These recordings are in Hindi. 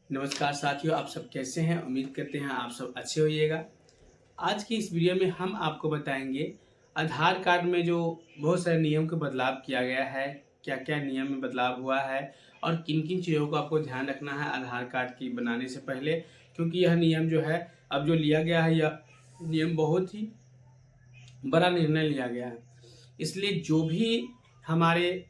नमस्कार साथियों, आप सब कैसे हैं। उम्मीद करते हैं आप सब अच्छे होइएगा। आज की इस वीडियो में हम आपको बताएंगे आधार कार्ड में जो बहुत सारे नियम का बदलाव किया गया है, क्या क्या नियम में बदलाव हुआ है और किन किन चीज़ों को आपको ध्यान रखना है आधार कार्ड की बनाने से पहले। क्योंकि यह नियम जो है अब जो लिया गया है, यह नियम बहुत ही बड़ा निर्णय लिया गया है। इसलिए जो भी हमारे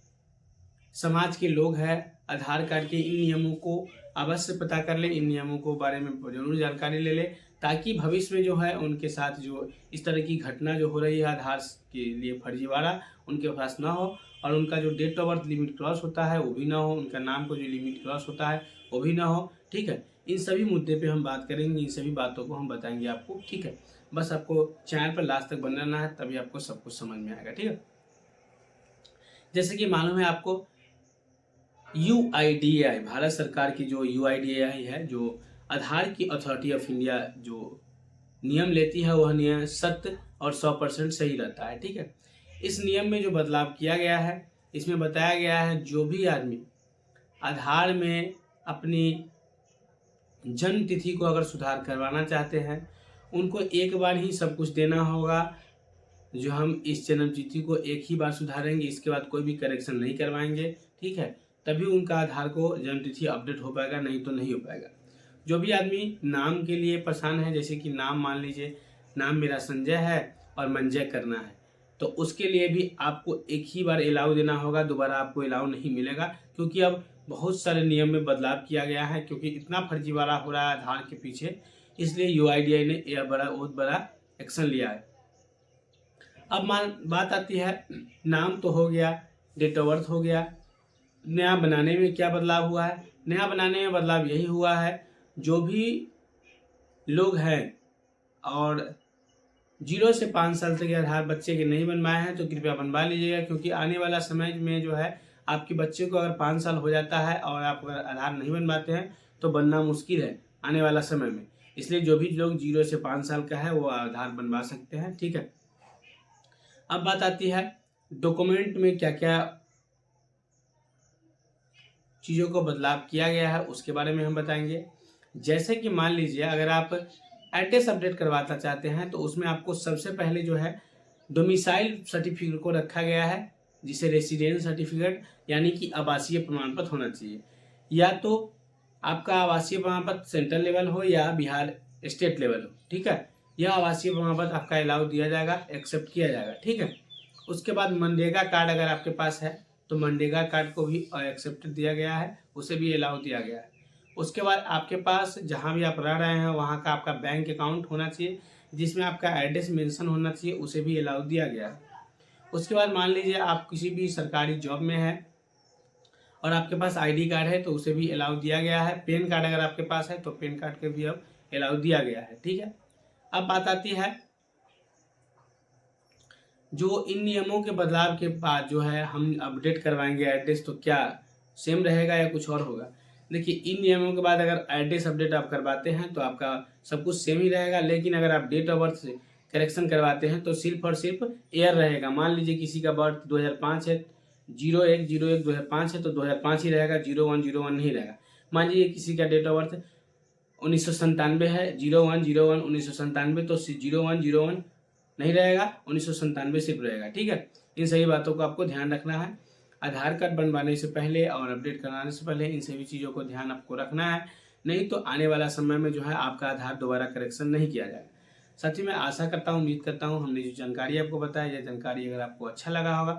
समाज के लोग हैं, आधार कार्ड के इन नियमों को अवश्य पता कर ले, इन नियमों को बारे में ज़रूर जानकारी ले ले, ताकि भविष्य में जो है उनके साथ जो इस तरह की घटना जो हो रही है आधार के लिए फर्जीवाड़ा उनके पास ना हो, और उनका जो date of birth limit cross होता है वो भी ना हो, उनका नाम को जो लिमिट क्रॉस होता है वो भी ना हो। ठीक है, इन सभी मुद्दे पे हम बात करेंगे, इन सभी बातों को हम बताएंगे आपको। ठीक है, बस आपको चैनल पर लास्ट तक बने रहना है, तभी आपको सब कुछ समझ में आएगा। ठीक है, जैसे कि मालूम है आपको, UIDAI भारत सरकार की जो UIDAI है, जो आधार की अथॉरिटी ऑफ इंडिया जो नियम लेती है, वह नियम सत्य और 100% सही रहता है। ठीक है, इस नियम में जो बदलाव किया गया है, इसमें बताया गया है जो भी आदमी आधार में अपनी जन्म तिथि को अगर सुधार करवाना चाहते हैं, उनको एक बार ही सब कुछ देना होगा। जो हम इस जन्म तिथि को एक ही बार सुधारेंगे, इसके बाद कोई भी करेक्शन नहीं करवाएंगे। ठीक है, तभी उनका आधार को जन्म तिथि अपडेट हो पाएगा, नहीं तो नहीं हो पाएगा। जो भी आदमी नाम के लिए परेशान है, जैसे कि नाम मान लीजिए नाम मेरा संजय है और मंजय करना है, तो उसके लिए भी आपको एक ही बार अलाउ देना होगा, दोबारा आपको अलाउ नहीं मिलेगा। क्योंकि अब बहुत सारे नियम में बदलाव किया गया है, क्योंकि इतना फर्जीवाड़ा हो रहा है आधार के पीछे, इसलिए UIDAI ने यह बहुत बड़ा एक्शन लिया है। अब बात आती है, नाम तो हो गया, डेट ऑफ बर्थ हो गया, नया बनाने में क्या बदलाव हुआ है। नया बनाने में बदलाव यही हुआ है, जो भी लोग हैं और 0 से 5 साल तक के आधार बच्चे के नहीं बनवाए हैं तो कृपया बनवा लीजिएगा। क्योंकि आने वाला समय में जो है आपके बच्चे को अगर 5 साल हो जाता है और आप अगर आधार नहीं बनवाते हैं तो बनना मुश्किल है आने वाला समय में। इसलिए जो भी लोग 0 से 5 साल का है वो आधार बनवा सकते हैं। ठीक है, अब बात आती है डॉक्यूमेंट में क्या क्या चीज़ों को बदलाव किया गया है, उसके बारे में हम बताएंगे। जैसे कि मान लीजिए अगर आप एड्रेस अपडेट करवाना चाहते हैं, तो उसमें आपको सबसे पहले जो है डोमिसाइल सर्टिफिकेट को रखा गया है, जिसे रेसिडेंस सर्टिफिकेट यानी कि आवासीय प्रमाण पत्र होना चाहिए। या तो आपका आवासीय प्रमाण पत्र सेंट्रल लेवल हो या बिहार स्टेट लेवल हो। ठीक है, यह आवासीय प्रमाण पत्र आपका अलाउ दिया जाएगा, एक्सेप्ट किया जाएगा। ठीक है, उसके बाद मनरेगा कार्ड अगर आपके पास है तो मनरेगा कार्ड को भी एक्सेप्ट दिया गया है, उसे भी अलाउ दिया गया है। उसके बाद आपके पास जहाँ भी आप रह रहे हैं वहाँ का आपका बैंक अकाउंट होना चाहिए, जिसमें आपका एड्रेस मेंशन होना चाहिए, उसे भी अलाउ दिया गया है। उसके बाद मान लीजिए आप किसी भी सरकारी जॉब में हैं और आपके पास ID कार्ड है तो उसे भी अलाउ दिया गया है। पैन कार्ड अगर आपके पास है तो पैन कार्ड के भी अब अलाउ दिया गया है। ठीक है, अब बात आती है जो इन नियमों के बदलाव के बाद जो है हम अपडेट करवाएंगे एड्रेस, तो क्या सेम रहेगा या कुछ और होगा। देखिए, इन नियमों के बाद अगर एड्रेस अपडेट आप करवाते हैं तो आपका सब कुछ सेम ही रहेगा, लेकिन अगर आप डेट ऑफ बर्थ से करेक्शन करवाते हैं तो सिर्फ और सिर्फ एयर रहेगा। मान लीजिए किसी का बर्थ 2005 है, 01/01/2005 है तो 2005 ही रहेगा, 01/01 नहीं रहेगा। मान लीजिए किसी का डेट ऑफ बर्थ 1997 है, 01/01/1997 तो 01/01 नहीं रहेगा, 1997 सिर्फ रहेगा। ठीक है, इन सभी बातों को आपको ध्यान रखना है। आधार कार्ड बनवाने से पहले और अपडेट कराने से पहले इन सभी चीज़ों को ध्यान आपको रखना है, नहीं तो आने वाला समय में जो है आपका आधार दोबारा करेक्शन नहीं किया जाएगा। साथ ही मैं आशा करता हूँ, उम्मीद करता हूँ हमने जो जानकारी आपको बताया, यह जानकारी अगर आपको अच्छा लगा होगा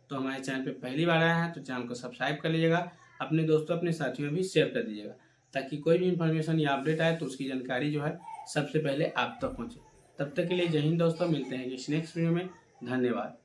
तो हमारे चैनल पर पहली बार आया है तो चैनल को सब्सक्राइब कर लीजिएगा, अपने दोस्तों अपने साथियों में भी शेयर कर दीजिएगा, ताकि कोई भी इन्फॉर्मेशन या अपडेट आए तो उसकी जानकारी जो है सबसे पहले आप तक पहुँचे। तब तक के लिए जय हिंद दोस्तों, मिलते हैं नेक्स्ट वीडियो में। धन्यवाद।